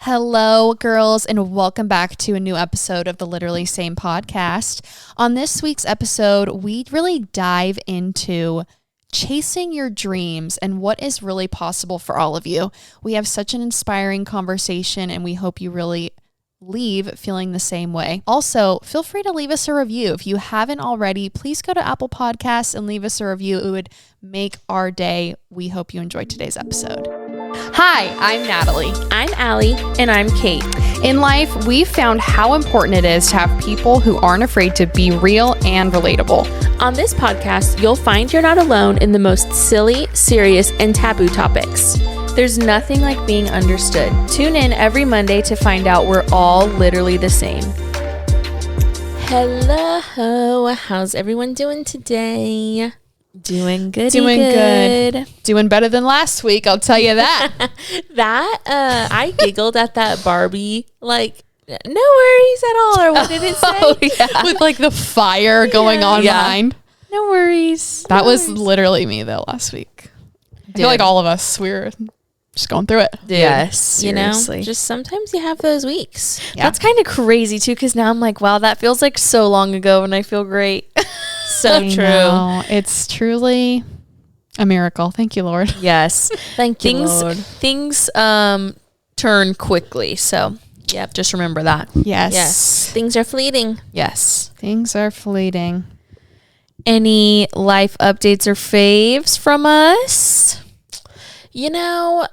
Hello, girls, and welcome back to a new episode of the Literally Same podcast. On this week's episode, we really dive into chasing your dreams and what is really possible for all of you. We have such an inspiring conversation, and we hope you really leave feeling the same way. Also, feel free to leave us a review. If you haven't already, please go to Apple Podcasts and leave us a review. It would make our day. We hope you enjoyed today's episode. Hi, I'm Natalie. I'm Allie. And I'm Kate. In life, we've found how important it is to have people who aren't afraid to be real and relatable. On this podcast, you'll find you're not alone in the most silly, serious, and taboo topics. There's nothing like being understood. Tune in every Monday to find out we're all literally the same. Hello, how's everyone doing today? Doing good. Doing better than last week, I'll tell you that. I giggled at that Barbie, like, no worries at all, or what did it say? Oh, yeah. With like the fire going on behind. No worries. That was literally me though last week. I feel like all of us, we were just going through it. Dude, yes, seriously. You know, just sometimes you have those weeks. Yeah. That's kind of crazy too, because now I'm like, wow, that feels like so long ago and I feel great. So true. Know. It's truly a miracle. Thank you, Lord. Yes. Thank you, Lord. Things turn quickly. So, yep, just remember that. Yes. Things are fleeting. Yes. Things are fleeting. Any life updates or faves from us? You know,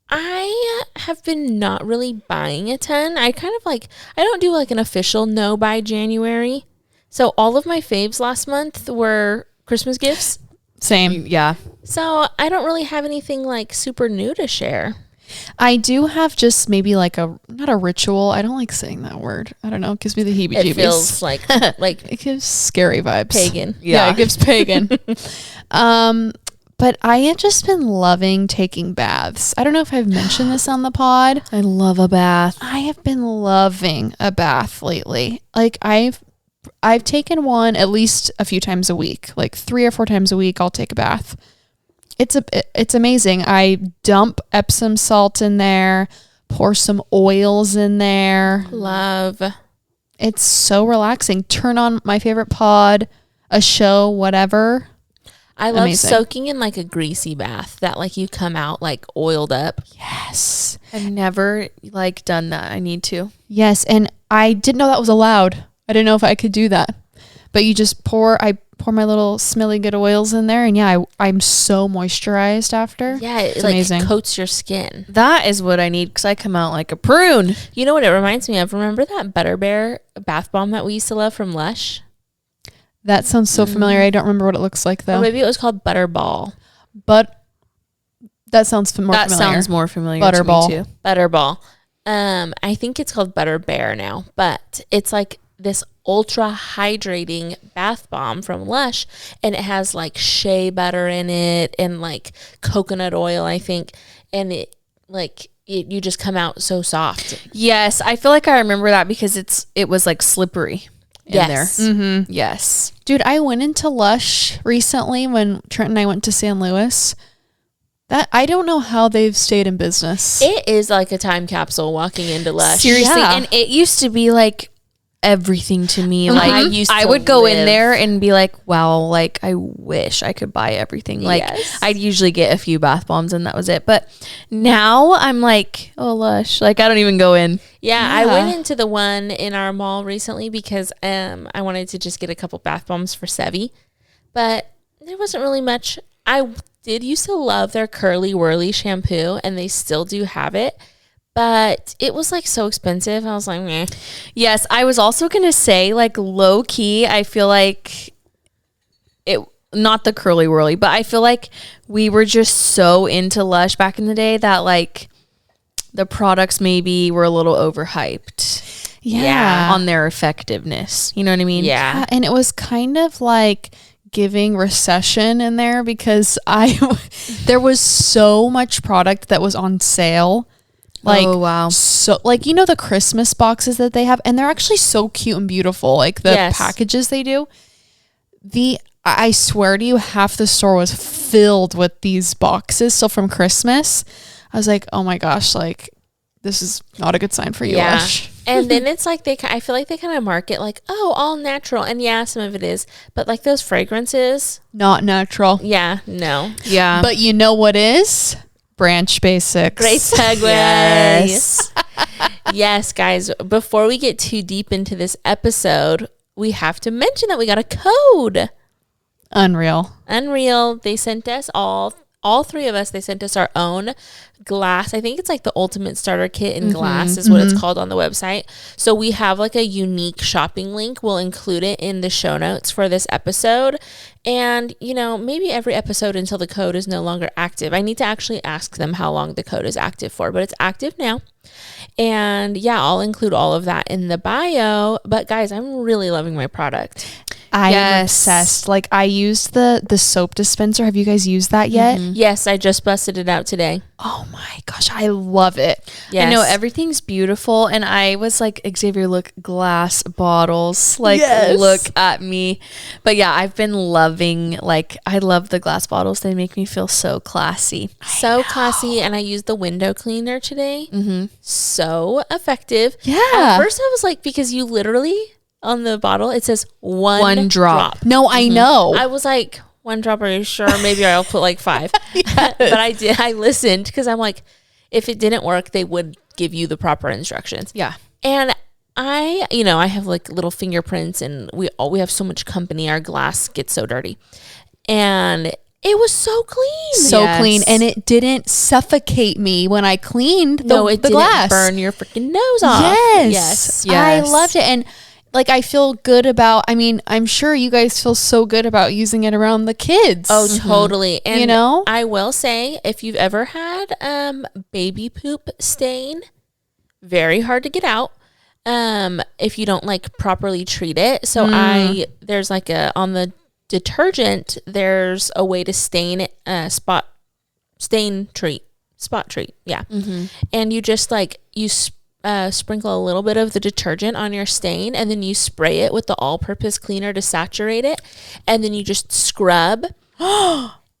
I have been not really buying a ton. I don't do like an official no by January. So all of my faves last month were Christmas gifts. Same. Yeah. So I don't really have anything like super new to share. I do have just maybe like not a ritual. I don't like saying that word. I don't know. It gives me the heebie-jeebies. It feels like it gives scary vibes. Pagan. Yeah, it gives pagan. But I have just been loving taking baths. I don't know if I've mentioned this on the pod. I love a bath. I have been loving a bath lately. Like I've taken one at least a few times a week, like 3 or 4 times a week. I'll take a bath. It's amazing. I dump Epsom salt in there, pour some oils in there. Love. It's so relaxing. Turn on my favorite pod, a show, whatever. I love soaking in like a greasy bath that like you come out like oiled up. Yes. I've never like done that. I need to. Yes. And I didn't know that was allowed. I didn't know if I could do that, but you just I pour my little smelly good oils in there, and yeah, I'm so moisturized after. Yeah, it it's like amazing. Coats your skin. That is what I need because I come out like a prune. You know what it reminds me of? Remember that Butter Bear bath bomb that we used to love from Lush? That sounds so familiar. I don't remember what it looks like though. Or maybe it was called Butterball. But that sounds more familiar. That sounds more familiar Butterball. to me too. Butterball. I think it's called Butter Bear now, but it's like this ultra hydrating bath bomb from Lush, and it has like shea butter in it and like coconut oil, I think, and you just come out so soft. Yes, I feel like I remember that because it was like slippery in there. Mm-hmm. Yes. Dude, I went into Lush recently when Trent and I went to San Luis. That I don't know how they've stayed in business. It is like a time capsule walking into Lush. Seriously, Yeah. and it used to be like everything to me. Mm-hmm. Like I would go in there and be like, wow, like I wish I could buy everything. Like I'd usually get a few bath bombs and that was it. But now I'm like, oh Lush, like I don't even go in. Yeah, I went into the one in our mall recently because I wanted to just get a couple bath bombs for Sevi, but there wasn't really much. I did used to love their Curly Whirly shampoo, and they still do have it. But it was like so expensive. I was like, meh. Yes, I was also going to say like low key, I feel like it, not the Curly Whirly, but I feel like we were just so into Lush back in the day that like the products maybe were a little overhyped. Yeah. On their effectiveness. You know what I mean? Yeah. And it was kind of like giving recession in there because there was so much product that was on sale. Like, oh, wow. So, like, you know, the Christmas boxes that they have, and they're actually so cute and beautiful. Like, the packages they do. I swear to you, half the store was filled with these boxes. So, from Christmas, I was like, oh my gosh, like, this is not a good sign for you, Yeah. Lush. And then it's like I feel like they kind of market like, oh, all natural. And yeah, some of it is. But like those fragrances, Not natural. yeah, no. Yeah. But you know what is? Branch Basics. Great segue. Yes. Yes, guys. Before we get too deep into this episode, we have to mention that we got a code. Unreal. Unreal. They sent us all three of us, they sent us our own glass. I think it's like the ultimate starter kit in glass is what it's called on the website. So we have like a unique shopping link. We'll include it in the show notes for this episode. And, you know, maybe every episode until the code is no longer active. I need to actually ask them how long the code is active for, but it's active now. And yeah, I'll include all of that in the bio. But guys, I'm really loving my product. I am Yes. obsessed. Like I used the soap dispenser. Have you guys used that yet? Yes, I just busted it out today. Oh my gosh, I love it. Yes. I know everything's beautiful, and I was like, Xavier, look, glass bottles, like Yes. look at me. But yeah, I've been loving, like, I love the glass bottles. They make me feel so classy. So classy. And I used the window cleaner today. So effective. Yeah. At first I was like, because you literally on the bottle it says one drop. No, I know. I was like, one drop, are you sure? Maybe I'll put like 5. But I listened because I'm like, if it didn't work, they would give you the proper instructions. Yeah. And I have like little fingerprints, and we have so much company. Our glass gets so dirty, and it was so clean. So Yes. clean, and it didn't suffocate me when I cleaned the it the didn't glass. burn your freaking nose off. Yes. I Yes. loved it. And like I feel good about, I mean, I'm sure you guys feel so good about using it around the kids. Oh, totally. And You know? I will say, if you've ever had baby poop stain, very hard to get out if you don't like properly treat it. So there's like on the detergent, there's a way to stain it, spot treat. Yeah. And you just like, sprinkle a little bit of the detergent on your stain, and then you spray it with the all-purpose cleaner to saturate it, and then you just scrub.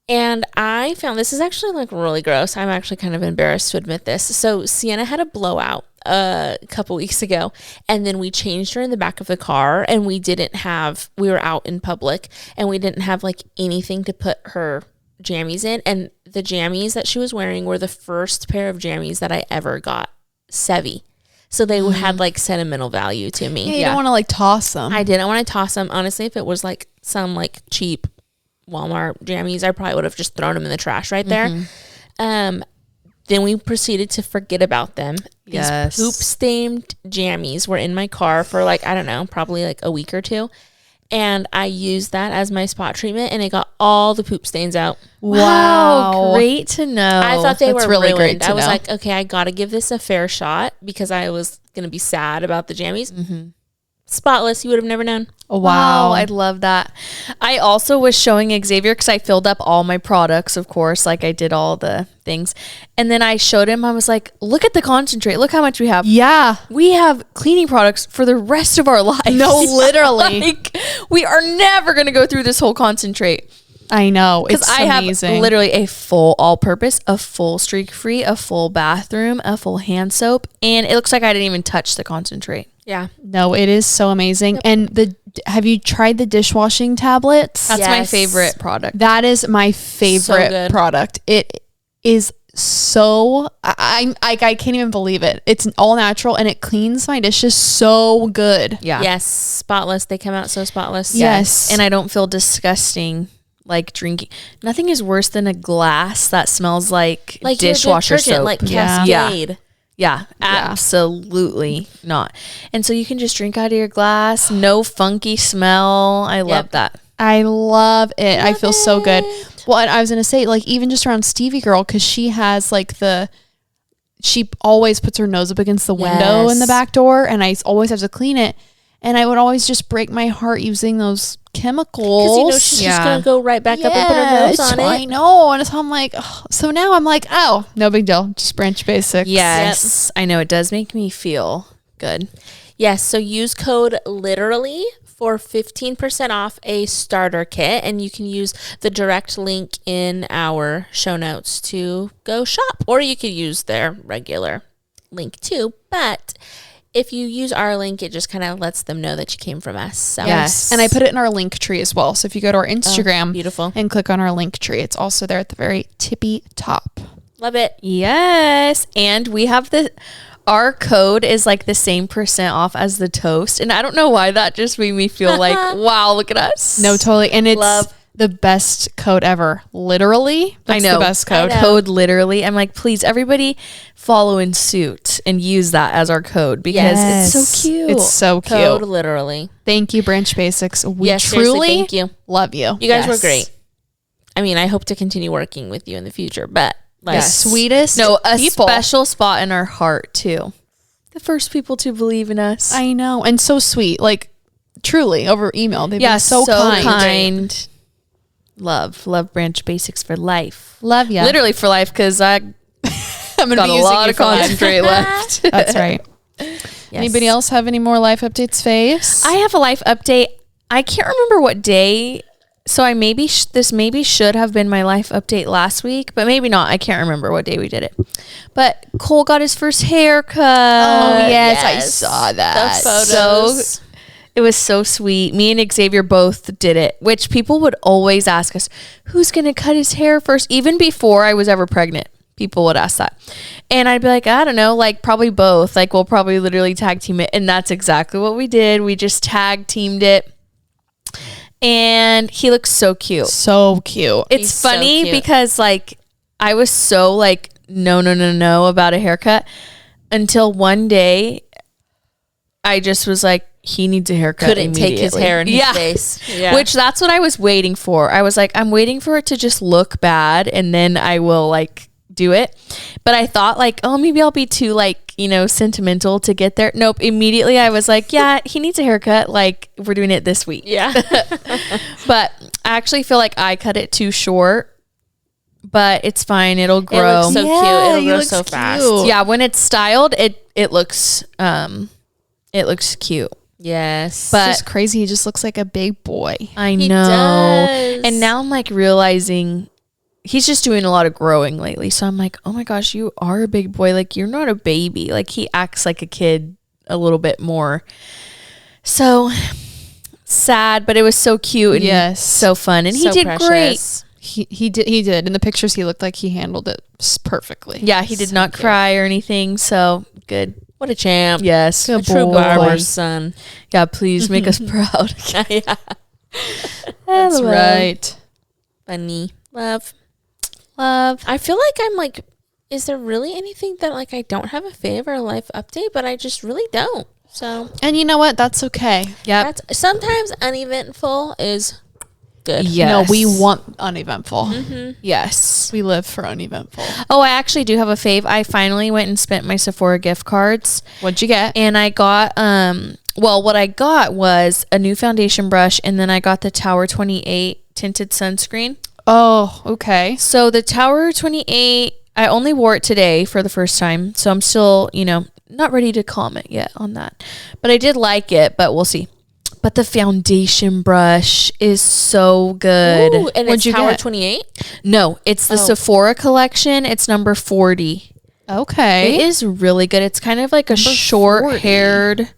And I found this is actually like really gross. I'm actually kind of embarrassed to admit this. So Sienna had a blowout a couple weeks ago, and then we changed her in the back of the car, and we were out in public, and we didn't have like anything to put her jammies in, and the jammies that she was wearing were the first pair of jammies that I ever got, Sevi. So they had like sentimental value to me. Yeah, you don't want to like toss them. I didn't want to toss them. Honestly, if it was like some like cheap Walmart jammies, I probably would have just thrown them in the trash right there. Then we proceeded to forget about them. Yes. These poop stained jammies were in my car for like, I don't know, probably like a week or two. And I used that as my spot treatment, and it got all the poop stains out. Wow. Great to know. I thought they that's were really ruined. great to I was know. like, okay, I got to give this a fair shot because I was going to be sad about the jammies. Spotless. You would have never known. Oh, Wow, wow. I love that. I also was showing Xavier because I filled up all my products, of course, like I did all the things. And then I showed him, I was like, look at the concentrate. Look how much we have. Yeah. We have cleaning products for the rest of our lives. No, literally. Like, we are never going to go through this whole concentrate. I know. It's Because I amazing. have literally a full all-purpose, a full streak-free, a full bathroom, a full hand soap, and it looks like I didn't even touch the concentrate. Yeah. No, it is so amazing. And have you tried the dishwashing tablets? That's my Yes. favorite product. That is my favorite good. product. It is so I can't even believe it. It's all natural, and it cleans my dishes so good. Yeah. Yes. Spotless. They come out so spotless. Yes. And I don't feel disgusting like drinking. Nothing is worse than a glass that smells like Like your dishwasher detergent, soap. like Yeah. Cascade. Yeah, absolutely not. And so you can just drink out of your glass, no funky smell. I love that. I love it. I feel so good. Well, and I was gonna say, like, even just around Stevie Girl, because she has like she always puts her nose up against the window in the Yes. back door, and I always have to clean it. And I would always just break my heart using those chemicals. Because you know she's just going to go right back up and put her nose on I it. know. And so I'm like, oh. So now I'm like, oh, no big deal. Just Branch Basics. Yes, I know it does make me feel good. Yes. So use code LITERALLY for 15% off a starter kit. And you can use the direct link in our show notes to go shop. Or you could use their regular link too. But if you use our link, it just kind of lets them know that you came from us. So. Yes. And I put it in our link tree as well. So if you go to our Instagram beautiful. And click on our link tree, it's also there at the very tippy top. Love it. Yes. And we have our code is like the same % off as the toast. And I don't know why that just made me feel like, wow, look at us. No, totally. And it's the best code ever. Literally. That's I know. The best code. Code literally. I'm like, please, everybody follow in suit and use that as our code because it's so cute. It's so cute. Code literally. Thank you, Branch Basics. We seriously, truly thank you. Love you. You guys were great. I mean, I hope to continue working with you in the future, but like sweetest people. Special spot in our heart too. The first people to believe in us. I know. And so sweet. Like truly over email. They've been so kind. Love Branch Basics for life. Love you. Literally for life because I'm gonna got a lot of concentrate left. That's right. Yes. Anybody else have any more life updates, Face? I have a life update. I can't remember what day. So I maybe this maybe should have been my life update last week, but maybe not. I can't remember what day we did it. But Cole got his first haircut. Oh yes. I saw that. The photos. So it was so sweet. Me and Xavier both did it, which people would always ask us, who's going to cut his hair first? Even before I was ever pregnant, people would ask that. And I'd be like, I don't know, like probably both. Like we'll probably literally tag team it. And that's exactly what we did. We just tag teamed it. And he looks so cute. So cute. It's funny because like I was so like, no about a haircut until one day I just was like, he needs a haircut. Couldn't take his hair in his face. Yeah. Which that's what I was waiting for. I was like, I'm waiting for it to just look bad and then I will like do it. But I thought like, oh, maybe I'll be too like, sentimental to get there. Nope. Immediately I was like, yeah, he needs a haircut. Like we're doing it this week. Yeah. But I actually feel like I cut it too short. But it's fine. It'll grow. It looks so cute. It'll grow so fast. Yeah. When it's styled, it looks cute. Yes. But it's just crazy. He just looks like a big boy. I know. Does. And now I'm like realizing he's just doing a lot of growing lately. So I'm like, oh my gosh, you are a big boy. Like you're not a baby. Like he acts like a kid a little bit more. So sad, but it was so cute and so fun. And he did precious. Great. He did. In the pictures, he looked like he handled it perfectly. Yeah, he did not cry or anything. So good. What a champ. Yes. A true barber's son. Yeah, please make us proud. Yeah. That's right. Funny. Love. I feel like I'm like, is there really anything that like I don't have a favorite life update, but I just really don't. So. And you know what? That's okay. Yeah. Sometimes uneventful is good. Yes. No, we want uneventful. Mm-hmm. Yes. We live for uneventful. Oh, I actually do have a fave. I finally went and spent my Sephora gift cards. What'd you get? And I got, what I got was a new foundation brush, and then I got the Tower 28 tinted sunscreen. Oh, okay. So the Tower 28, I only wore it today for the first time. So I'm still, not ready to comment yet on that. But I did like it, but we'll see. But the foundation brush is so good. Ooh, and it's Tower 28? No, it's the Sephora collection. It's number 40. Okay. It is really good. It's kind of like a short-haired,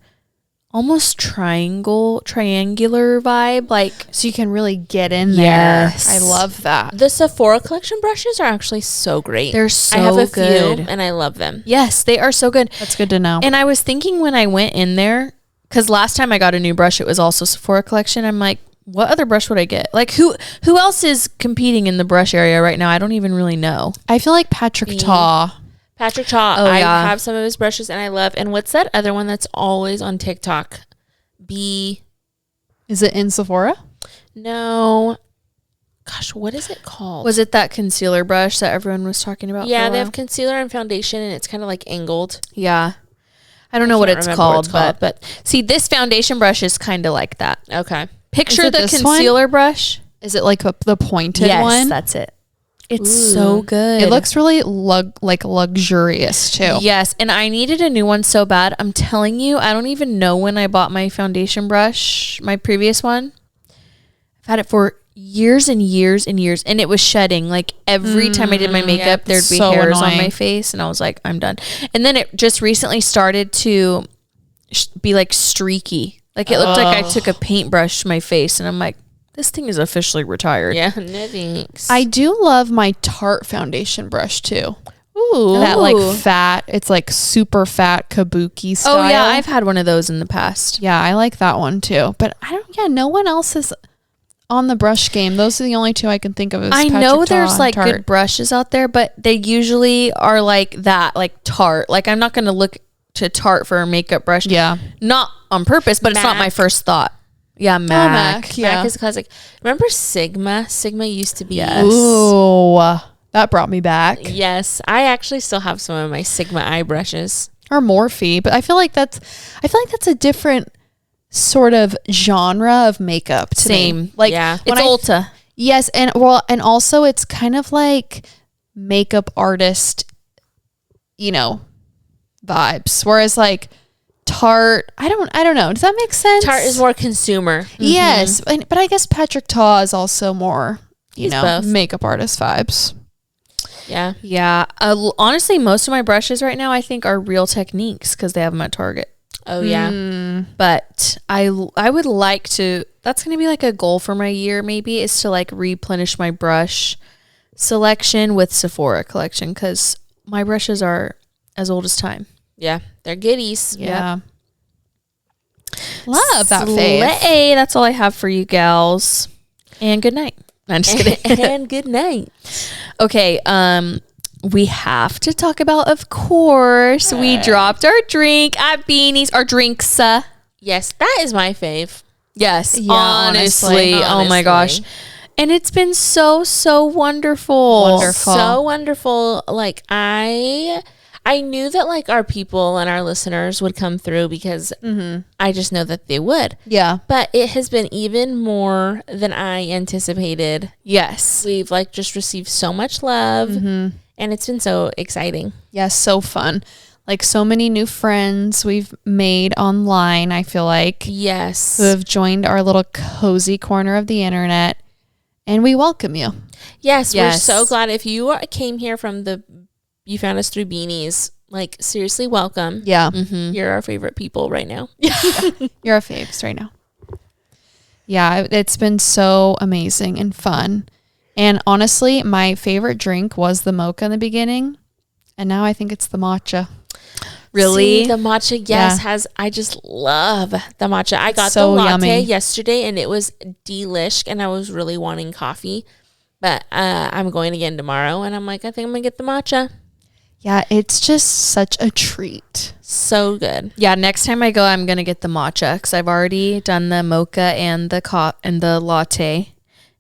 almost triangular vibe. Like, so you can really get in there. Yes. I love that. The Sephora collection brushes are actually so great. They're so I have a good. few and I love them. Yes, they are so good. That's good to know. And I was thinking when I went in there, because last time I got a new brush, it was also Sephora collection. I'm like, what other brush would I get? Like, who else is competing in the brush area right now? I don't even really know. I feel like Patrick Ta. Patrick Ta. I have some of his brushes and I love. And what's that other one that's always on TikTok? Is it in Sephora? No. Gosh, what is it called? Was it that concealer brush that everyone was talking about? Yeah, they have concealer and foundation, and it's kind of like angled. Yeah. I don't know what it's called, but see, this foundation brush is kind of like that. Okay. Picture the concealer brush. Is it like the pointed one? Yes, that's it. It's so good. It looks really luxurious too. Yes, and I needed a new one so bad. I'm telling you, I don't even know when I bought my foundation brush, my previous one. I've had it for years and years and years, and it was shedding. Like every time I did my makeup, there'd be so hairs annoying. on my face, and I was like, I'm done. And then it just recently started to be like streaky. Like it looked like I took a paintbrush to my face, and I'm like, this thing is officially retired. Yeah, no thanks. I do love my Tarte foundation brush too. Ooh. That like fat, it's like super fat kabuki style. Oh yeah, I've had one of those in the past. Yeah, I like that one too. But I don't. Yeah, no one else is on the brush game. Those are the only two I can think of. Is I Patrick know Ta there's and like Tarte. good brushes out there, but they usually are like that, like Tarte. Like I'm not going to look to Tarte for a makeup brush. Yeah. Not on purpose, but it's not my Mac. first thought. Yeah, Mac. Mac. Yeah. Mac is classic. Remember Sigma? Sigma used to be. Yes. Ooh, that brought me back. Yes, I actually still have some of my Sigma eye brushes. Or Morphe, but I feel like that's a different sort of genre of makeup to me. Same. Like Yeah. It's Ulta. Yes, and also it's kind of like makeup artist, vibes. Whereas like Tarte, I don't know. Does that make sense? Tarte is more consumer. Yes, but I guess Patrick Ta is also more, He's both. makeup artist vibes. Yeah. Yeah. Honestly, most of my brushes right now I think are Real Techniques because they have them at Target. Oh yeah. But I would like to, that's going to be like a goal for my year maybe, is to like replenish my brush selection with Sephora collection because my brushes are as old as time. Yeah. They're goodies. Yeah. Love that fave. Slay. That's all I have for you gals. And good night. No, I'm just kidding. And good night. Okay, we have to talk about, of course, we dropped our drink at Beanie's, our drinks. Yes, that is my fave. Yes, Yeah, honestly. honestly. Oh my gosh. And it's been so wonderful. Wonderful. So wonderful. Like I knew that like our people and our listeners would come through because I just know that they would. Yeah. But it has been even more than I anticipated. Yes. We've like just received so much love and it's been so exciting. Yeah, so fun. Like so many new friends we've made online, I feel like, Yes. who have joined our little cozy corner of the internet. And we welcome you. Yes, we're Yes. so glad. If you came here you found us through Beanies, like seriously, welcome. Yeah. You're our favorite people right now. You're our faves right now. Yeah, it's been so amazing and fun. And honestly, my favorite drink was the mocha in the beginning. And now I think it's the matcha. Really? See, the matcha, yes, I just love the matcha. I got so the latte yummy. yesterday and it was delish and I was really wanting coffee. But I'm going again tomorrow and I'm like, I think I'm going to get the matcha. Yeah, it's just such a treat. So good. Yeah, next time I go, I'm going to get the matcha because I've already done the mocha and the latte.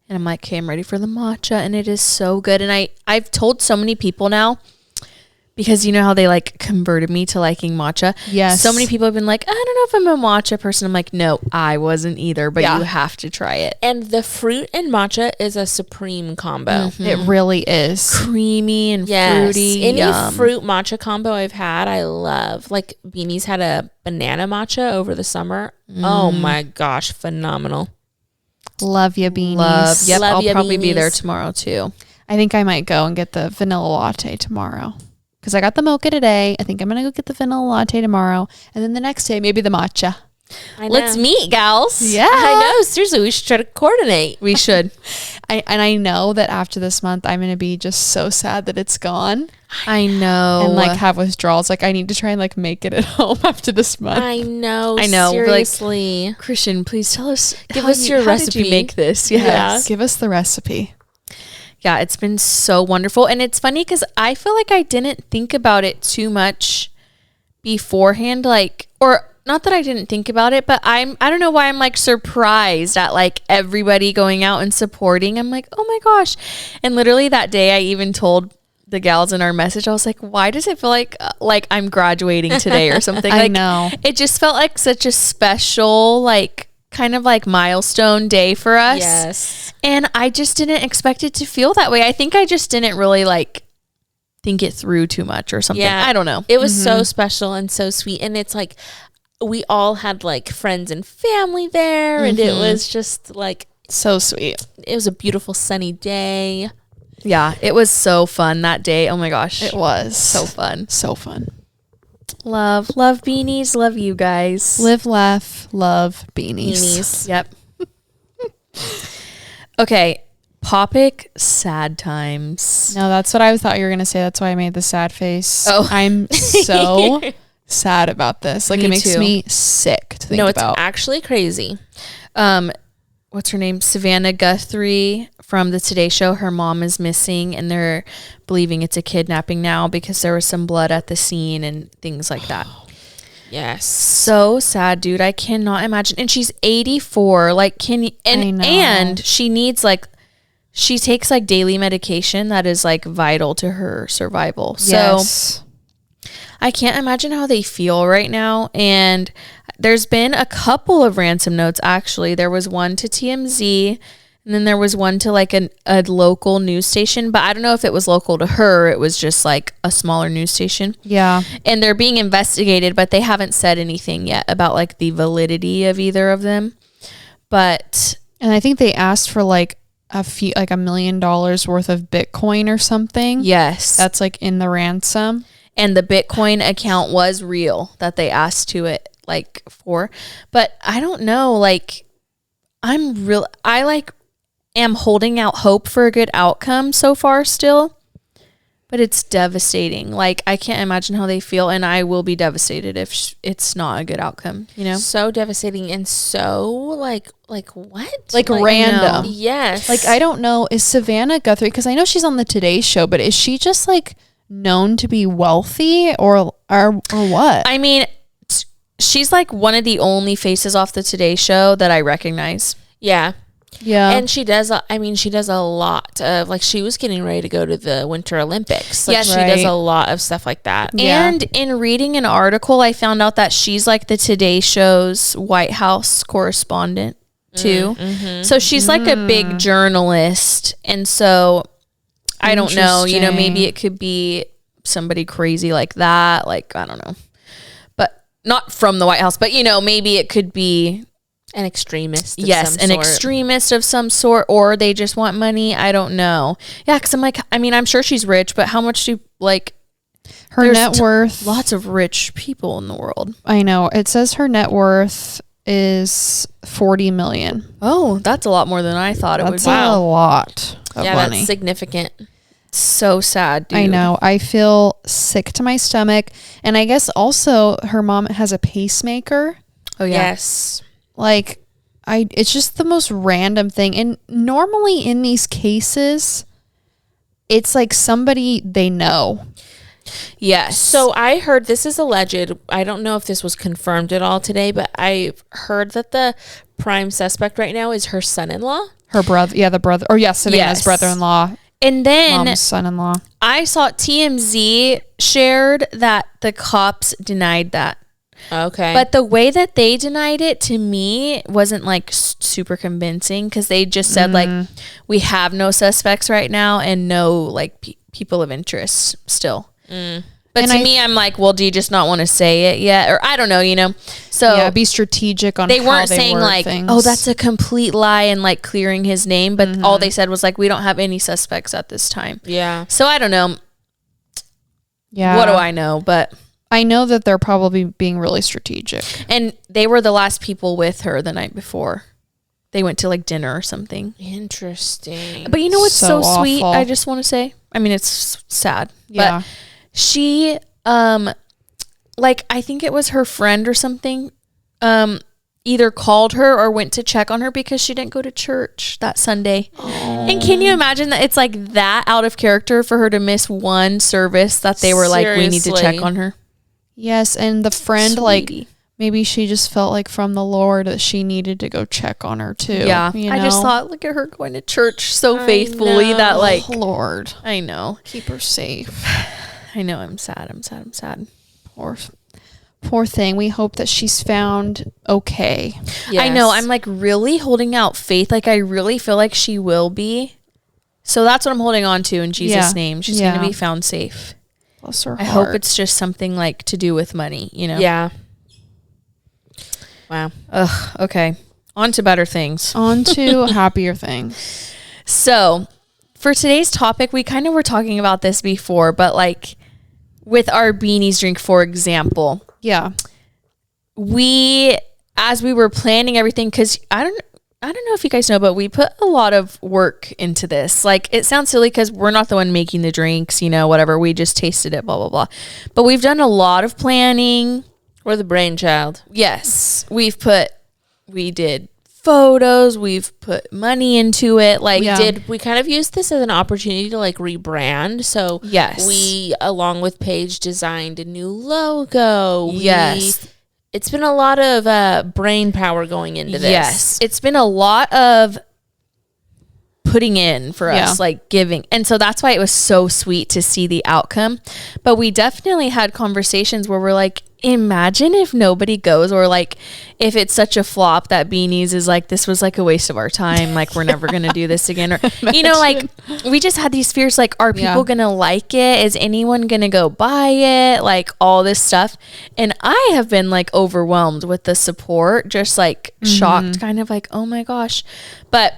And I'm like, okay, I'm ready for the matcha. And it is so good. And I've told so many people now, because you know how they like converted me to liking matcha. Yes. So many people have been like, I don't know if I'm a matcha person. I'm like, no, I wasn't either, but Yeah. you have to try it. And the fruit and matcha is a supreme combo. It really is. Creamy and Yes. fruity. Any Yum. fruit matcha combo I've had, I love. Like Beanie's had a banana matcha over the summer. Oh my gosh, phenomenal. Love you, beanies. Love. Yep, Love I'll ya, probably be there beanies. tomorrow too. I think I might go and get the vanilla latte tomorrow. Because I got the mocha today. I think I'm going to go get the vanilla latte tomorrow. And then the next day, maybe the matcha. I know. Let's meet, gals. Yeah. I know. Seriously, we should try to coordinate. We should. I know that after this month, I'm going to be just so sad that it's gone. I know. And like have withdrawals. Like I need to try and like make it at home after this month. I know. I know. We're like, Seriously. Christian, please tell us. Give us your how did recipe. you make this? Yeah. Yes. Give us the recipe. Yeah, it's been so wonderful. And it's funny because I feel like I didn't think about it too much beforehand. Like, or not that I didn't think about it, but I don't know why I'm like surprised at like everybody going out and supporting. I'm like, oh my gosh. And literally that day I even told the gals in our message, I was like, why does it feel like I'm graduating today or something? I Like, know. It just felt like such a special, like kind of like milestone day for us. Yes. And I just didn't expect it to feel that way. I think I just didn't really like think it through too much or something. Yeah. I don't know. It was so special and so sweet. And it's like we all had like friends and family there. And it was just like So sweet. It was a beautiful sunny day. Yeah, it was so fun that day. Oh my gosh. It was. So fun. So fun. Love beanies. Love you guys. Live, laugh, love beanies. Yep. Okay. Popic sad times. No, that's what I thought you were going to say. That's why I made the sad face. Oh. I'm so sad about this. Like, Me it makes too. me sick to think No, about. it's actually crazy. What's her name? Savannah Guthrie from the Today Show. Her mom is missing and they're believing it's a kidnapping now because there was some blood at the scene and things like that. Yes. So sad, dude. I cannot imagine. And she's 84. Like, can you, I know. and she needs like, she takes like daily medication that is like vital to her survival. Yes. So I can't imagine how they feel right now. And there's been a couple of ransom notes, actually. There was one to TMZ, and then there was one to like a local news station. But I don't know if it was local to her. It was just like a smaller news station. Yeah. And they're being investigated, but they haven't said anything yet about like the validity of either of them. But And I think they asked for like $1 million worth of Bitcoin or something. yes, That's like in the ransom. and the Bitcoin account was real that they asked to it like for. But I don't know, like I like am holding out hope for a good outcome so far still, but it's devastating. Like I can't imagine how they feel, and I will be devastated if it's not a good outcome, you know? So devastating and so like what? Like random. Yes. Like, I don't know. Is Savannah Guthrie, because I know she's on the Today Show, but is she just like known to be wealthy or what? I mean, she's like one of the only faces off the Today Show that I recognize. Yeah. Yeah. And she does a lot of, like, she was getting ready to go to the Winter Olympics. Like, Yes. she does Right. a lot of stuff like that. Yeah. And in reading an article, I found out that she's like the Today Show's White House correspondent too. So she's like a big journalist. And so I don't know, you know, maybe Interesting. it could be somebody crazy like that. Like, I don't know. But not from the White House, but you know, maybe it could be An extremist. Of yes, some an sort. extremist of some sort, or they just want money. I don't know. Yeah, because I'm like, I mean, I'm sure she's rich, but how much do like Her there's net worth. lots of rich people in the world. I know. It says her net worth is 40 million. Oh, that's a lot more than I thought it would That's be. a lot of Yeah, money. that's significant. So sad, dude. I know. I feel sick to my stomach. And I guess also her mom has a pacemaker. Oh yeah. Yes. Like, it's just the most random thing. And normally in these cases, it's like somebody they know. Yes. So I heard, this is alleged. I don't know if this was confirmed at all today, but I've heard that the prime suspect right now is her son-in-law. Her brother. Yeah, the brother. Or yes, Savannah's Yes. brother-in-law. and then Mom's son-in-law. I saw TMZ shared that the cops denied that. Okay. But the way that they denied it to me wasn't like super convincing, because they just said like, we have no suspects right now and no like people of interest still. But And to me, I'm like, well, do you just not want to say it yet? Or I don't know, you know? So Yeah, be strategic on they how weren't they saying word like, things. oh, that's a complete lie and like clearing his name. But all they said was like, we don't have any suspects at this time. yeah. So I don't know. Yeah. What do I know? But I know that they're probably being really strategic. and they were the last people with her the night before. They went to like dinner or something. Interesting. But you know what's so, So sweet? awful. I just want to say. I mean, it's sad. Yeah. But she, like, I think it was her friend or something, either called her or went to check on her because she didn't go to church that Sunday. And can you imagine that it's like that out of character for her to miss one service that they were like, we need to check Seriously. on her? Yes, and the friend, like, Sweetie. maybe she just felt like from the Lord that she needed to go check on her too. Yeah. you I just know? thought, look at her going to church so I faithfully that know. like, Oh, Lord, I know. keep her safe. I know. I'm sad. I'm sad. Poor thing. We hope that she's found okay. I know. I'm like really holding out faith. Like I really feel like she will be. So that's what I'm holding on to in Jesus' Yeah. name. She's Yeah. going to be found safe. Bless her I heart. hope it's just something like to do with money, you know? Yeah. Wow. Ugh. Okay. On to better things. On to happier things. So for today's topic, we kind of were talking about this before, but like with our beanies drink, for example, Yeah. as we were planning everything, because I don't know if you guys know, but we put a lot of work into this. Like, it sounds silly because we're not the one making the drinks, whatever. We just tasted it, blah, blah, blah. But we've done a lot of planning. We're the brainchild. Yes. We did photos. We've put money into it. Like, We kind of used this as an opportunity to like rebrand. So yes. We, along with Paige, designed a new logo. Yes. It's been a lot of brain power going into this. Yes. It's been a lot of putting in for us, like giving. And so that's why it was so sweet to see the outcome. But we definitely had conversations where we're like, imagine if nobody goes, or like if it's such a flop that Beanies is like, this was like a waste of our time. Like, we're never going to do this again. Or, like we just had these fears, like, are people going to like it? Is anyone going to go buy it? Like all this stuff. And I have been like overwhelmed with the support, just like shocked, kind of like, oh my gosh. But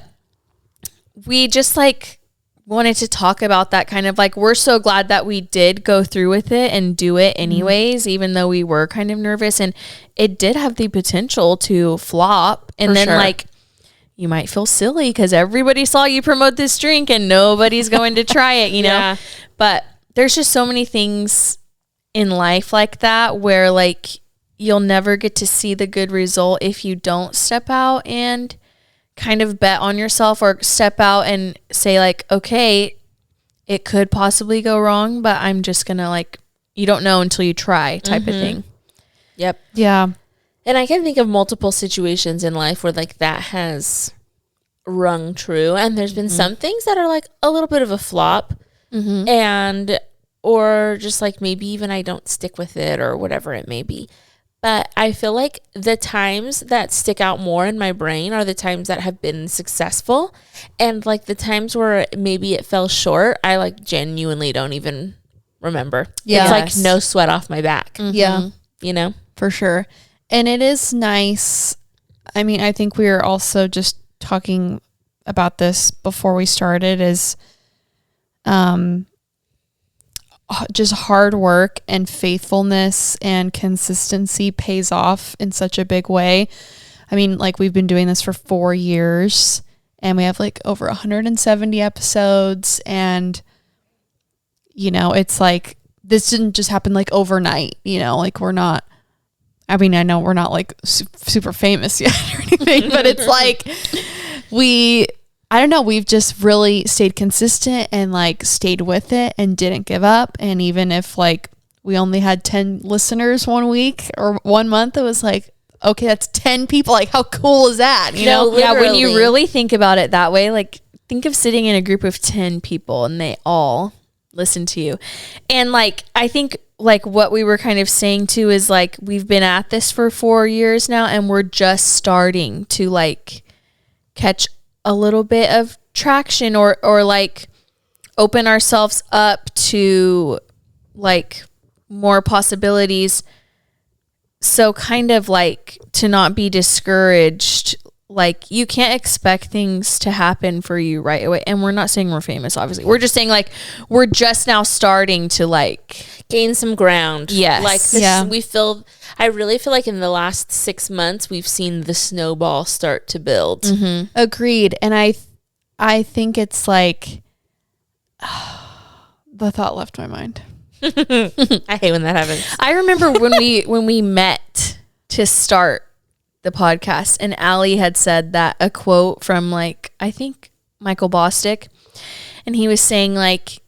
we just like wanted to talk about that, kind of like, we're so glad that we did go through with it and do it anyways, even though we were kind of nervous, and it did have the potential to flop. And then like, you might feel silly because everybody saw you promote this drink and nobody's going to try it, know? But there's just so many things in life like that where like you'll never get to see the good result if you don't step out and kind of bet on yourself, or step out and say like, okay, it could possibly go wrong, but I'm just gonna, like, you don't know until you try type of thing. Yep. Yeah. And I can think of multiple situations in life where like that has rung true, and there's been some things that are like a little bit of a flop, and or just like maybe even I don't stick with it or whatever it may be. But I feel like the times that stick out more in my brain are the times that have been successful. And like the times where maybe it fell short, I like genuinely don't even remember. Yeah. It's like no sweat off my back. Yeah. For sure. And it is nice. I mean, I think we were also just talking about this before we started, is just hard work and faithfulness and consistency pays off in such a big way. I mean, like, we've been doing this for 4 years and we have like over 170 episodes, and it's like, this didn't just happen like overnight, like we're not, I mean, I know we're not like super famous yet or anything, but it's like I don't know, we've just really stayed consistent and like stayed with it and didn't give up. And even if like we only had 10 listeners 1 week or 1 month, it was like, okay, that's 10 people. Like, how cool is that? Yeah, when you really think about it that way, like, think of sitting in a group of 10 people and they all listen to you. And like, I think like what we were kind of saying too is like, we've been at this for 4 years now, and we're just starting to like catch a little bit of traction, or like open ourselves up to like more possibilities. So kind of like to not be discouraged. Like, you can't expect things to happen for you right away. And we're not saying we're famous, obviously. We're just saying like, we're just now starting to like gain some ground. Yes. Like this, I really feel like in the last 6 months, we've seen the snowball start to build. Agreed. And I think it's like, the thought left my mind. I hate when that happens. I remember when we met to start the podcast, and Allie had said that a quote from like, I think Michael Bostic, and he was saying like,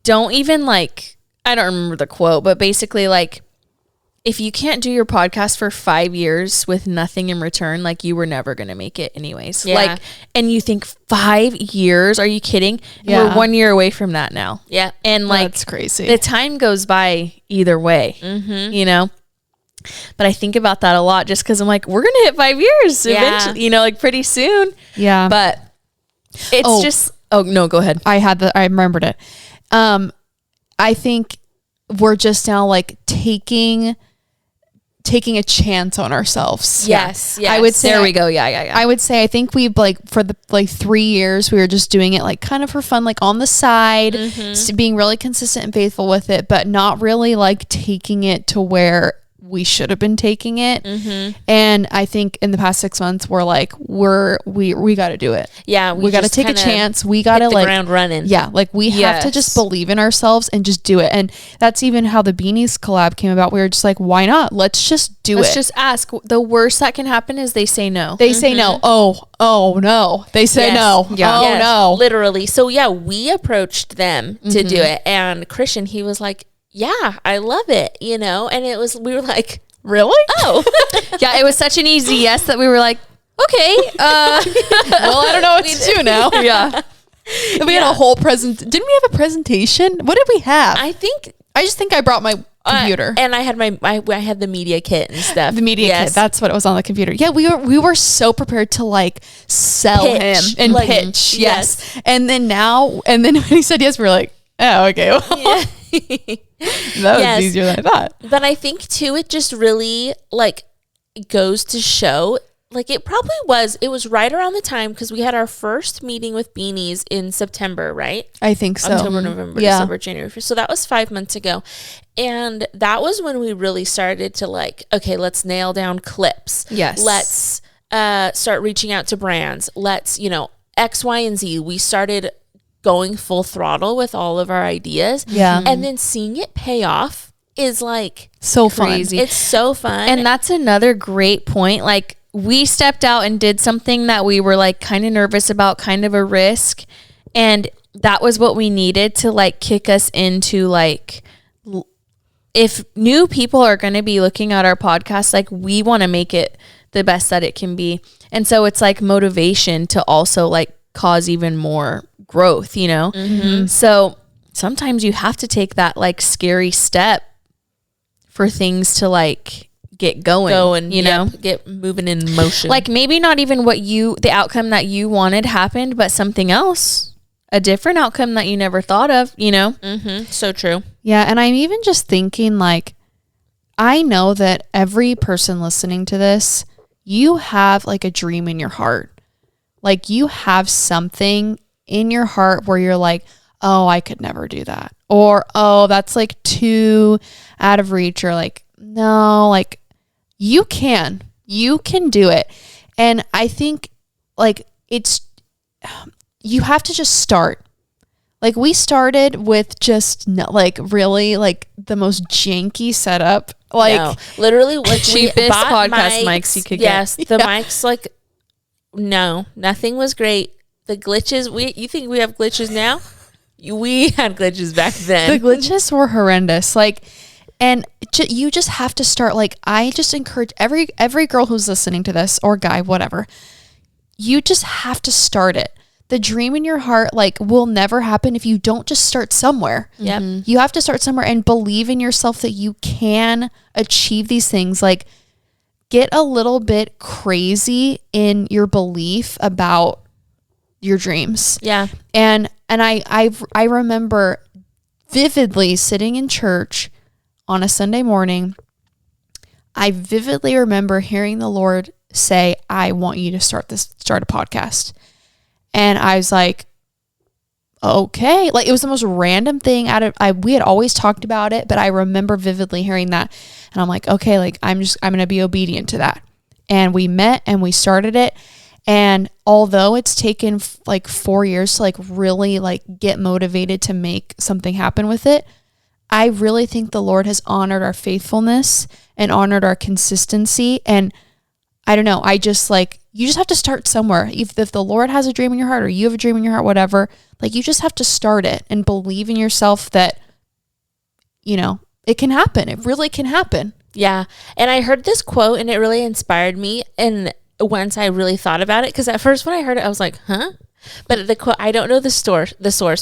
don't even like, I don't remember the quote, but basically like, if you can't do your podcast for 5 years with nothing in return, like, you were never going to make it anyways. Yeah. Like, and you think 5 years, are you kidding? Yeah. We're 1 year away from that now. Yeah. And like, that's crazy. the time goes by either way, but I think about that a lot just because I'm like, we're going to hit 5 years eventually, like pretty soon. Yeah. But it's just, oh no, go ahead. I remembered it. I think we're just now like taking taking a chance on ourselves. Yes. I would say there we go. Yeah. I would say I think we for the 3 years we were just doing it like kind of for fun, like on the side, being really consistent and faithful with it, but not really like taking it to where we should have been taking it. And I think in the past 6 months we're like we got to do it. Yeah, we got to take a chance. We got to hit the like ground running. Yeah, like we have to just believe in ourselves and just do it. And that's even how the Beanies collab came about. We were just like, why not? Let's just do it. Let's just ask. The worst that can happen is they say no. They say no. Oh no. They say no. Yeah. Oh no. Literally. So yeah, we approached them to do it, and Christian, he was like, yeah, I love it, you know? And we were like, really? oh. Yeah, it was such an easy yes that we were like, okay. Well, I don't know what to do now. Yeah. We had a whole didn't we have a presentation? What did we have? I just think I brought my computer. and I had I had the media kit and stuff. The media kit. That's what it was on the computer. Yeah, we were so prepared to like sell him and like, pitch. Yes. And then when he said yes, we were like, oh, okay. Well, that was easier than I thought. But I think too, it just really like goes to show, like it was right around the time, because we had our first meeting with Beanies in September, right? I think so. October, November, December, January. So that was 5 months ago. And that was when we really started to like, okay, let's nail down clips. Yes. Let's start reaching out to brands. Let's, X, Y, and Z. We started going full throttle with all of our ideas. Yeah. And then seeing it pay off is like so crazy. Fun. It's so fun. And that's another great point. Like we stepped out and did something that we were like kind of nervous about, kind of a risk. And that was what we needed to like kick us into like, if new people are going to be looking at our podcast, like we want to make it the best that it can be. And so it's like motivation to also like cause even more growth, So sometimes you have to take that like scary step for things to like get going, get moving in motion. Like maybe not even the outcome that you wanted happened, but something else, a different outcome that you never thought of, So true. Yeah. And I'm even just thinking like, I know that every person listening to this, you have like a dream in your heart. Like you have something in your heart where you're like, oh, I could never do that. Or, oh, that's like too out of reach. Or like, no, like you can do it. And I think like you have to just start. Like we started with just really like the most janky setup. Like literally what cheapest podcast mics you could get. Yes, the mics like nothing was great. The glitches, you think we have glitches now? We had glitches back then. The glitches were horrendous. Like, and you just have to start. Like, I just encourage every girl who's listening to this, or guy, whatever, you just have to start it. The dream in your heart, like, will never happen if you don't just start somewhere. Yep. You have to start somewhere and believe in yourself that you can achieve these things. Like, get a little bit crazy in your belief about your dreams. Yeah. And I remember vividly sitting in church on a Sunday morning. I vividly remember hearing the Lord say, I want you to start a podcast. And I was like, okay. Like it was the most random thing we had always talked about it, but I remember vividly hearing that. And I'm like, okay, like I'm going to be obedient to that. And we met and we started it. And although it's taken like 4 years to like really like get motivated to make something happen with it, I really think the Lord has honored our faithfulness and honored our consistency. And I don't know, I just like, you just have to start somewhere. If the Lord has a dream in your heart or you have a dream in your heart, whatever, like you just have to start it and believe in yourself that, it can happen. It really can happen. Yeah. And I heard this quote and it really inspired me. And once I really thought about it, because at first when I heard it, I was like, huh? But the quote, I don't know the source,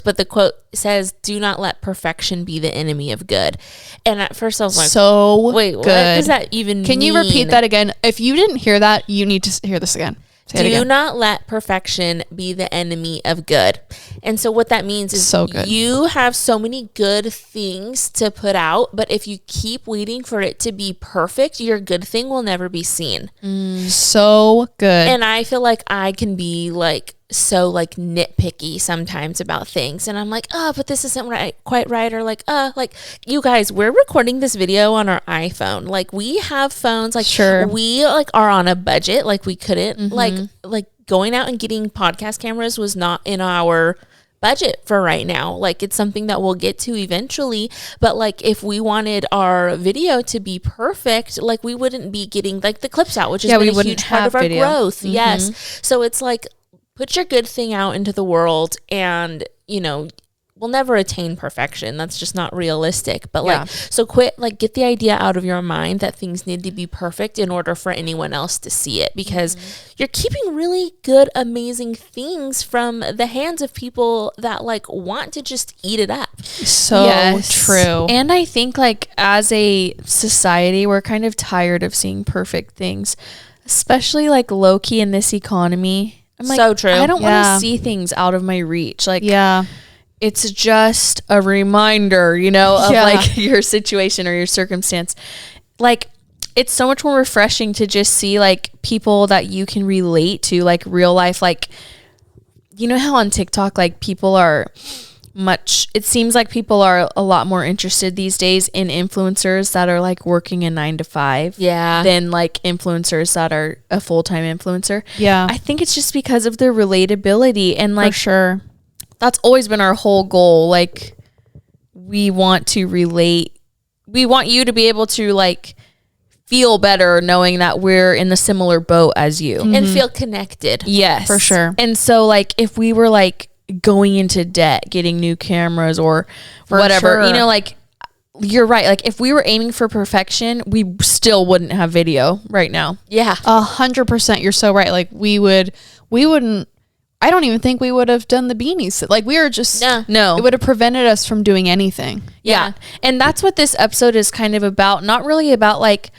but the quote says, do not let perfection be the enemy of good. And at first I was like, so wait, good. what does that even mean? Can you repeat that again? If you didn't hear that, you need to hear this again. Do not let perfection be the enemy of good. And so what that means is you have so many good things to put out, but if you keep waiting for it to be perfect, your good thing will never be seen. So good. And I feel like I can be like so like nitpicky sometimes about things, and I'm like, oh, but this isn't quite right, or like you guys, we're recording this video on our iPhone. Like, we have phones, like we like are on a budget, like we couldn't like going out and getting podcast cameras was not in our budget for right now. Like, it's something that we'll get to eventually, but like if we wanted our video to be perfect, like we wouldn't be getting like the clips out, which has been a huge part of our growth. Yes. So it's like, put your good thing out into the world, and, you know, we'll never attain perfection. That's just not realistic. But like, so quit, like, get the idea out of your mind that things need to be perfect in order for anyone else to see it, because you're keeping really good, amazing things from the hands of people that like want to just eat it up. So true. And I think like as a society, we're kind of tired of seeing perfect things, especially like low key in this economy. I'm like, so true. I don't want to see things out of my reach. Like, it's just a reminder, you know, of like your situation or your circumstance. Like, it's so much more refreshing to just see like people that you can relate to, like real life. Like, you know how on TikTok, like it seems like people are a lot more interested these days in influencers that are like working a 9 to 5 than like influencers that are a full-time influencer. I think it's just because of their relatability, and like that's always been our whole goal. Like, we want to relate, we want you to be able to like feel better knowing that we're in the similar boat as you and feel connected. Yes, for sure. And so like if we were like going into debt, getting new cameras or whatever, you know, like, you're right. Like, if we were aiming for perfection, we still wouldn't have video right now. 100%. You're so right. Like, we wouldn't, I don't even think we would have done the beanies. Like, we were just, no, it would have prevented us from doing anything. Yeah. And that's what this episode is kind of about. Not really about like,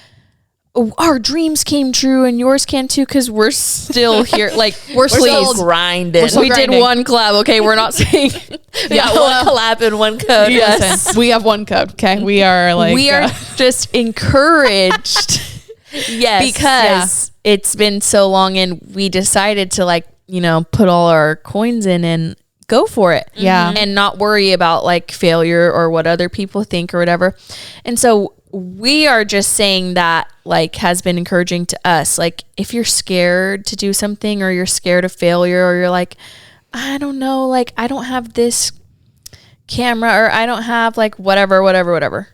our dreams came true and yours can too, because we're still here. Like, we're still grinding. We did one collab. Okay, we're not saying one collab and one code. Yes, we have one code. Okay, we are like just encouraged. Because it's been so long, and we decided to like, you know, put all our coins in and go for it. And not worry about like failure or what other people think or whatever. And so we are just saying that like has been encouraging to us. Like, if you're scared to do something, or you're scared of failure, or you're like, I don't know, like, I don't have this camera, or I don't have like whatever,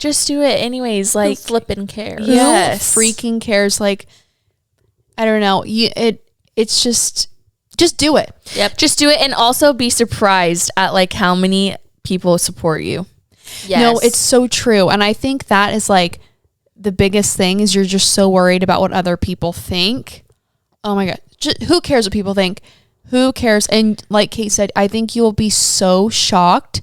just do it anyways. Like, flipping care. Who freaking cares? Like, I don't know. It's just do it. Just do it. And also be surprised at like how many people support you. No, it's so true. And I think that is like the biggest thing, is you're just so worried about what other people think. Oh my God. Who cares what people think? Who cares? And like Kate said, I think you'll be so shocked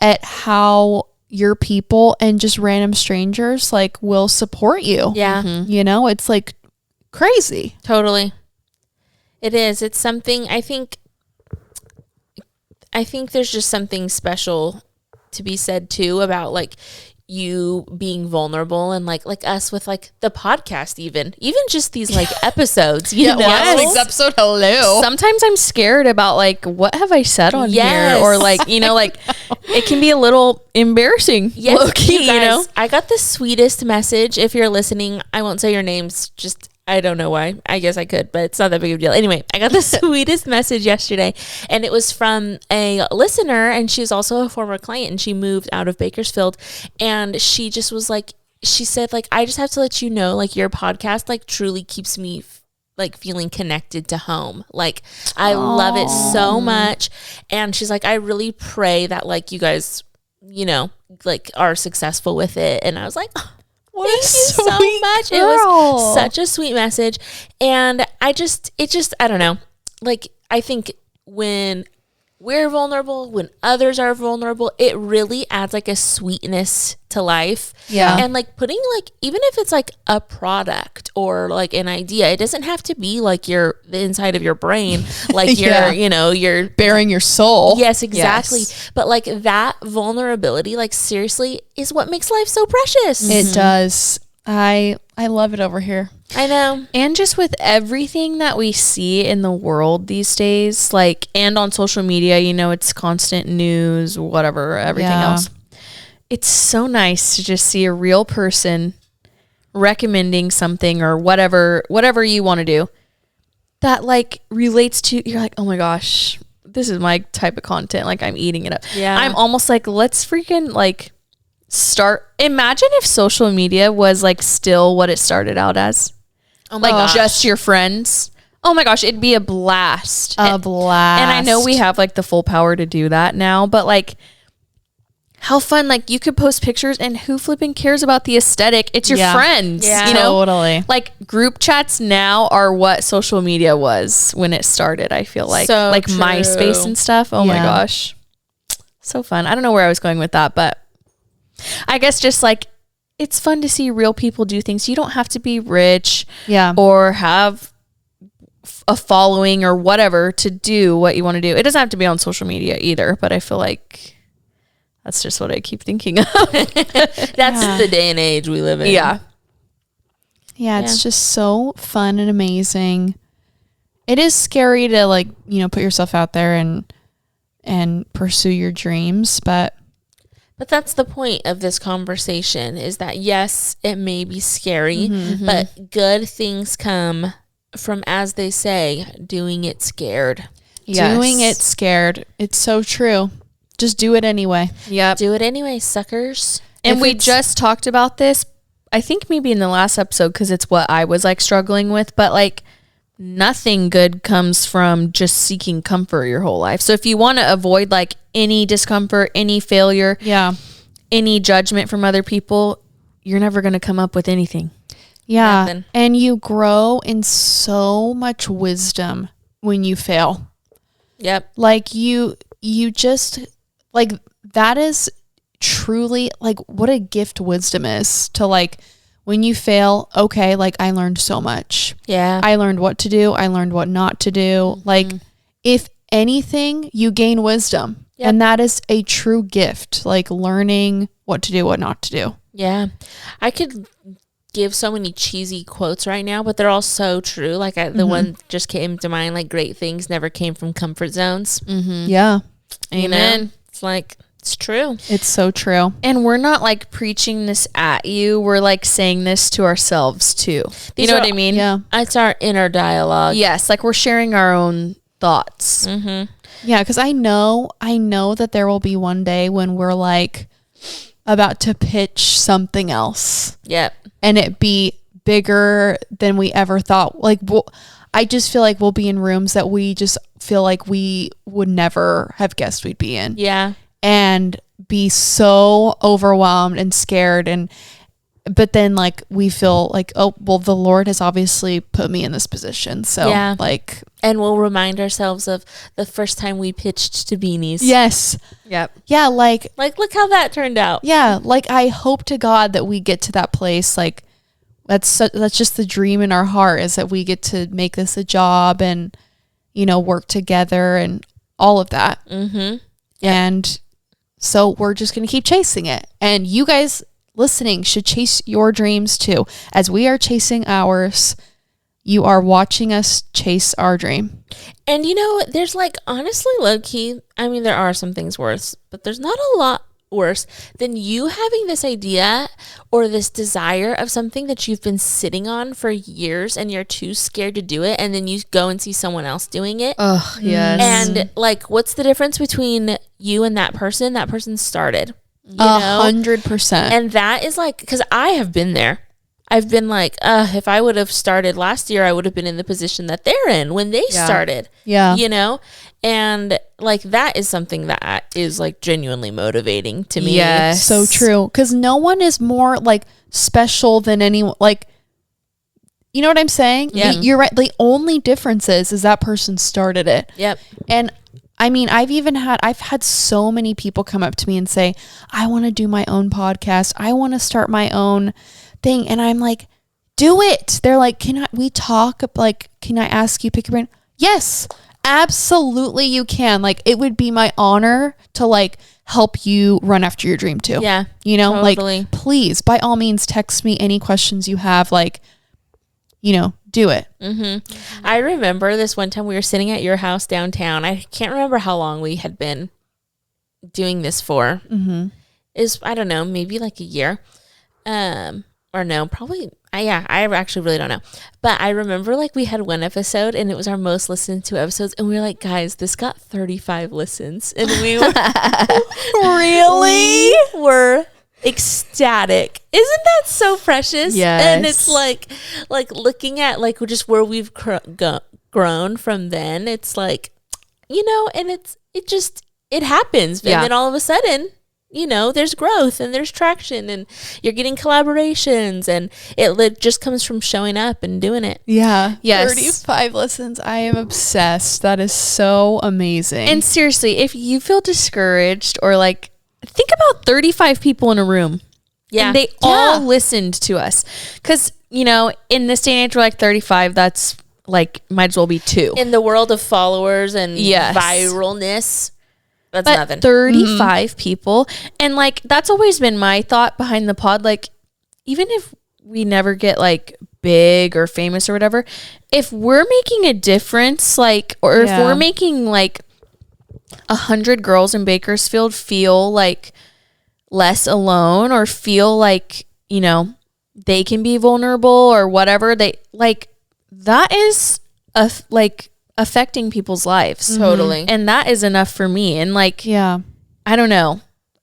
at how your people and just random strangers like will support you. You know, it's like crazy. Totally. It is. It's something, I think there's just something special to be said too about like you being vulnerable, and like us with like the podcast, even just these like episodes, you know. Last week's episode, hello. Sometimes I'm scared about like, what have I said on here, or like, you know, like it can be a little embarrassing. Low-key, you know. I got the sweetest message. If you're listening, I won't say your names, just I don't know why. I guess I could, but it's not that big of a deal. Anyway, I got the sweetest message yesterday, and it was from a listener, and she's also a former client, and she moved out of Bakersfield, and she just was like, she said, like, I just have to let you know, like, your podcast, like, truly keeps me like feeling connected to home. Like, I love it so much. And she's like, I really pray that like you guys, you know, like are successful with it. And I was like, thank you so much. Girl. It was such a sweet message. And I don't know. Like, I think when we're vulnerable, when others are vulnerable, it really adds like a sweetness to life. Yeah. And like putting like, even if it's like a product or like an idea, it doesn't have to be like the inside of your brain, like Yeah. you're Bearing your soul. Yes, exactly. Yes. But like that vulnerability, like seriously, is what makes life so precious. It does. I love it over here. I know. And just with everything that we see in the world these days, like, and on social media, it's constant news, whatever, everything Yeah. else. It's so nice to just see a real person recommending something or whatever you want to do that like relates to, you're like, oh my gosh, this is my type of content. Like, I'm eating it up. Yeah. I'm almost like, let's freaking like imagine if social media was like still what it started out as. Oh my Like gosh. just your friends. Oh my gosh, it'd be a blast. A blast. And I know we have like the full power to do that now, but like how fun, like you could post pictures and who flipping cares about the aesthetic? It's your Yeah. friends, Yeah. Totally. Like group chats now are what social media was when it started, I feel like. So like true. MySpace and stuff. Oh my Yeah. gosh. So fun. I don't know where I was going with that, but I guess just like it's fun to see real people do things. You don't have to be rich Yeah. or have a following or whatever to do what you want to do. It doesn't have to be on social media either, but I feel like that's just what I keep thinking of. That's the day and age we live in. Yeah. Yeah, it's just so fun and amazing. It is scary to like, put yourself out there and pursue your dreams, but that's the point of this conversation, is that yes, it may be scary, but good things come from, as they say, doing it scared. doing it scared. It's so true. Just do it anyway. Yep. Do it anyway, suckers. And If we it's- just talked about this, I think maybe in the last episode, because it's what I was like struggling with, but like nothing good comes from just seeking comfort your whole life. So if you want to avoid like any discomfort, any failure, Yeah. any judgment from other people, you're never going to come up with anything. Yeah. Nothing. And you grow in so much wisdom when you fail. Yep. Like you just like that is truly like what a gift wisdom is to like when you fail, okay, like I learned so much. Yeah. I learned what to do. I learned what not to do. Like if anything, you gain wisdom. Yep. And that is a true gift, like learning what to do, what not to do. Yeah. I could give so many cheesy quotes right now, but they're all so true. Like the one just came to mind, like great things never came from comfort zones. Yeah. You know? Amen. It's like, it's true. It's so true. And we're not like preaching this at you. We're like saying this to ourselves too. These You know are- what I mean? Yeah. It's our inner dialogue. Yes. Like we're sharing our own thoughts. Yeah, because I know that there will be one day when we're like about to pitch something else Yep. and it be bigger than we ever thought. Like, I just feel like we'll be in rooms that we just feel like we would never have guessed we'd be in, Yeah. and be so overwhelmed and scared. But then like we feel like, oh, well, the Lord has obviously put me in this position. So Yeah. like, And we'll remind ourselves of the first time we pitched to Beanies. yes. Yep. Yeah. Like, Like, look how that turned out. yeah, like I hope to God that we get to that place. Like that's just the dream in our heart, is that we get to make this a job and, work together and all of that. Mm-hmm. And so we're just going to keep chasing it. And you guys listening should chase your dreams too. As we are chasing ours, you are watching us chase our dream. And there's like, honestly, low key, I mean, there are some things worse, but there's not a lot worse than you having this idea or this desire of something that you've been sitting on for years and you're too scared to do it. And then you go and see someone else doing it. Oh, yes. And like, what's the difference between you and that person? That person started, you know? 100%. And that is like, because I have been there. I've been like, if I would have started last year, I would have been in the position that they're in when they started. Yeah. And like that is something that is like genuinely motivating to me. Yes. So true. Because no one is more like special than anyone. Like, you know what I'm saying? Yeah. You're right. The only difference is that person started it. Yep. And I mean, I've had so many people come up to me and say, I want to do my own podcast. I want to start my own thing. And I'm like, do it. They're like, can we talk? Like, can I ask you, pick your brain? Yes, absolutely. You can. Like, it would be my honor to like help you run after your dream too. Yeah. You know, totally. like, please, by all means, text me any questions you have. Like, you know, do it. Mm-hmm. I remember this one time we were sitting at your house downtown. I can't remember how long we had been doing this for. Mm-hmm. I don't know, maybe like a year. Or no, probably. I actually really don't know. But I remember like we had one episode and it was our most listened to episodes. And we were like, guys, this got 35 listens. And we were Really? we were ecstatic. Isn't that so precious? Yes. And it's like looking at like just where we've grown from then. It's like, you know, and it happens. Yeah. And then all of a sudden, you know, there's growth and there's traction and you're getting collaborations and it just comes from showing up and doing it. Yeah. Yes. 35 listens. I am obsessed. That is so amazing. And seriously, if you feel discouraged or like, think about 35 people in a room. Yeah. And they all listened to us. Because, you know, in this day and age, we're like 35, that's like, might as well be 2. In the world of followers and Yes. viralness, that's But nothing. 35 people. And like, that's always been my thought behind the pod. Like, even if we never get like big or famous or whatever, if we're making a difference, like, or if we're making like 100 girls in Bakersfield feel like less alone or feel like, you know, they can be vulnerable or whatever, they like, that is like affecting people's lives. Totally. And that is enough for me. And like, yeah. I don't know,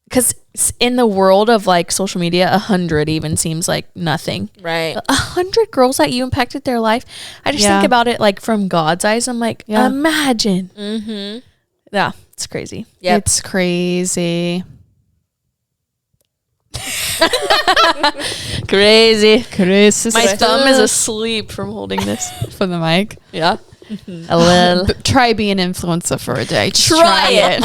because in the world of like social media, 100 even seems like nothing. Right. 100 girls that you impacted their life. I just think about it like from God's eyes. I'm like, imagine. Mm-hmm. Yeah, it's crazy. Yep. It's crazy. Crazy. My My thumb is asleep from holding this. for the mic. Yeah. A little. Try being an influencer for a day. Just Try it.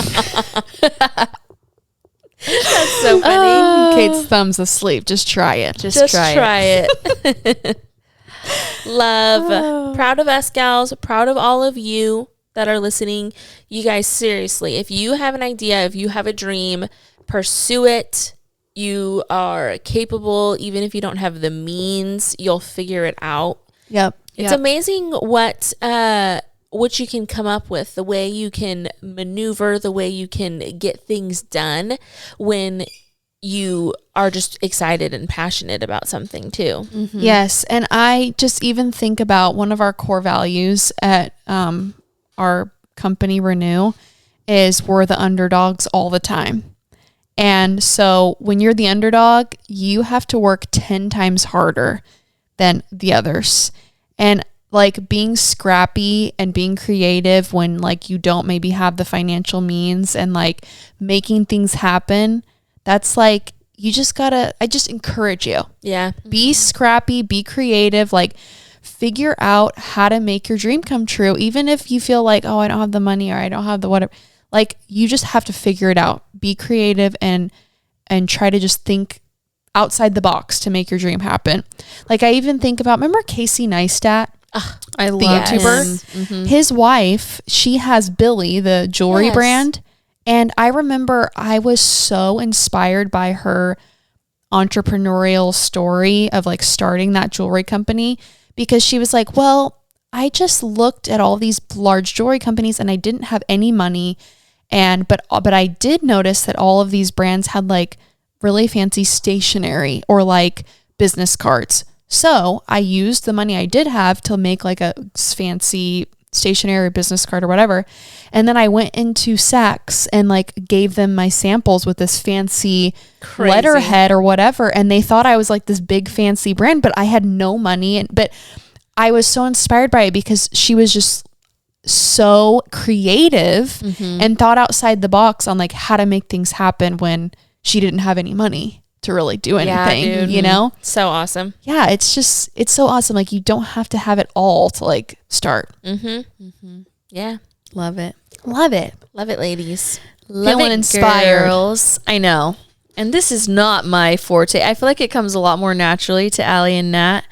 That's so funny. Kate's thumb's asleep. Just try it. Just try it. Love. Proud of us, gals. Proud of all of you that are listening. You guys, seriously, if you have an idea, if you have a dream, pursue it. You are capable. Even if you don't have the means, you'll figure it out. Yep. It's amazing what you can come up with, the way you can maneuver, the way you can get things done when you are just excited and passionate about something too. Mm-hmm. Yes. And I just even think about one of our core values at our company, Renew, is we're the underdogs all the time. And so when you're the underdog, you have to work 10 times harder than the others. And like being scrappy and being creative when like you don't maybe have the financial means and like making things happen, that's like, I just encourage you. Yeah. Be scrappy, be creative, like figure out how to make your dream come true. Even if you feel like, oh, I don't have the money or I don't have the whatever, like you just have to figure it out. Be creative and try to just think outside the box to make your dream happen. Like I even think about, remember Casey Neistat? I love YouTuber? Mm-hmm. His wife, she has Billy, the jewelry brand. And I remember I was so inspired by her entrepreneurial story of like starting that jewelry company, because she was like, well, I just looked at all these large jewelry companies and I didn't have any money. But I did notice that all of these brands had like really fancy stationery or like business cards. So I used the money I did have to make like a fancy stationery business card or whatever. And then I went into Saks and like gave them my samples with this fancy letterhead or whatever. And they thought I was like this big fancy brand, but I had no money. But I was so inspired by it because she was just so creative and thought outside the box on like how to make things happen when she didn't have any money to really do anything, you know? So awesome. Yeah, it's so awesome. Like you don't have to have it all to like start. Mm-hmm. Mm-hmm. Yeah. Love it. Love it. Love it, ladies. Feeling inspired. Girls. I know. And this is not my forte. I feel like it comes a lot more naturally to Allie and Nat.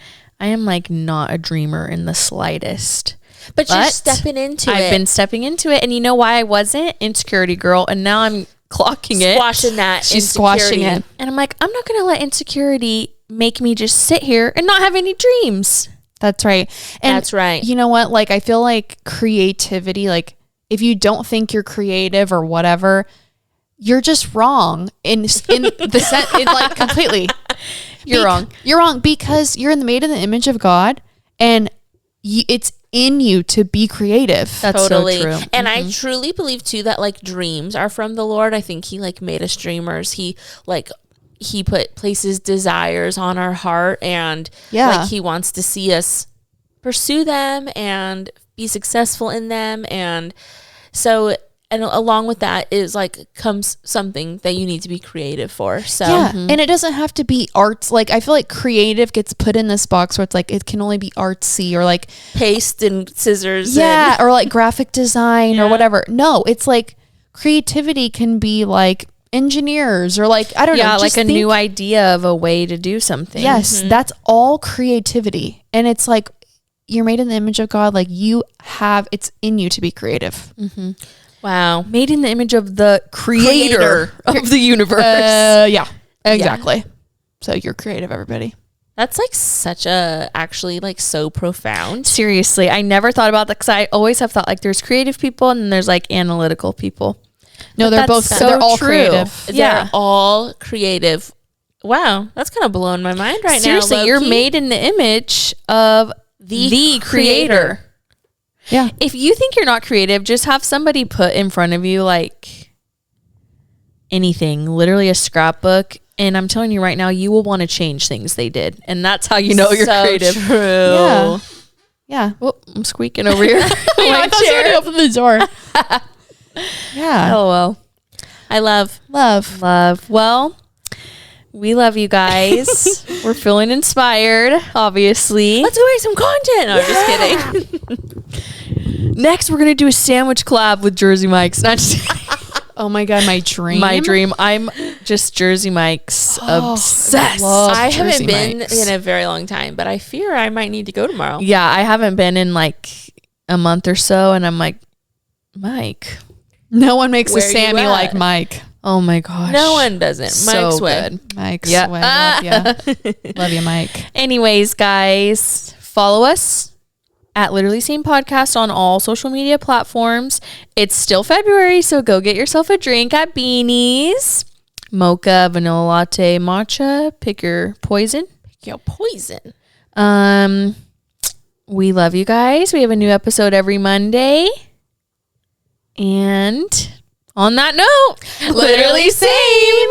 I am like not a dreamer in the slightest. But you're stepping into it. I've been stepping into it. And you know why I wasn't? Insecurity girl. And now I'm clocking it. Squashing that. She's squashing it. And I'm like, I'm not going to let insecurity make me just sit here and not have any dreams. That's right. And that's right. You know what? Like, I feel like creativity, like if you don't think you're creative or whatever, you're just wrong in the sense, like completely. You're wrong. You're wrong because you're made in the image of God, and it's in you to be creative. That's totally so true. And I truly believe too that like dreams are from the Lord. I think he like made us dreamers. He places desires on our heart, and like he wants to see us pursue them and be successful in them. And so, and along with that is like comes something that you need to be creative for. So and it doesn't have to be arts. Like I feel like creative gets put in this box where it's like it can only be artsy or like paste and scissors. Or like graphic design or whatever. No, it's like creativity can be like engineers or like I don't know, like a new idea of a way to do something. Yes, that's all creativity. And it's like you're made in the image of God. Like it's in you to be creative. Wow. Made in the image of the creator of the universe. Yeah, exactly. So you're creative, everybody. That's like such a actually like so profound. Seriously, I never thought about that because I always have thought like there's creative people and then there's like analytical people. No, they're both. So they're all true. creative. They're all creative. Wow, that's kind of blowing my mind right Seriously, now. Seriously, you're made in the image of the creator. Yeah. If you think you're not creative, just have somebody put in front of you like anything, literally a scrapbook. And I'm telling you right now, you will want to change things they did. And that's how you know you're creative. True. Yeah. Oh, I'm squeaking over here. I thought somebody opened the door. Yeah. Oh, well. I love. Well, we love you guys. We're feeling inspired, obviously. Let's go make some content. No, I'm just kidding. Next, we're going to do a sandwich collab with Jersey Mike's. Not just Oh my God, my dream. My dream. I'm just Jersey Mike's obsessed. I haven't been in a very long time, but I fear I might need to go tomorrow. Yeah, I haven't been in like a month or so, and I'm like, Mike. No one makes a Sammy like Mike. Oh my gosh. No one doesn't. So Mike's way. good. Mike's way. Love you. Love you, Mike. Anyways, guys, follow us at Literally Same Podcast on all social media platforms. It's still February, so go get yourself a drink at Beanie's. Mocha, vanilla latte, matcha. Pick your poison. Pick your poison. We love you guys. We have a new episode every Monday. And on that note, Literally same.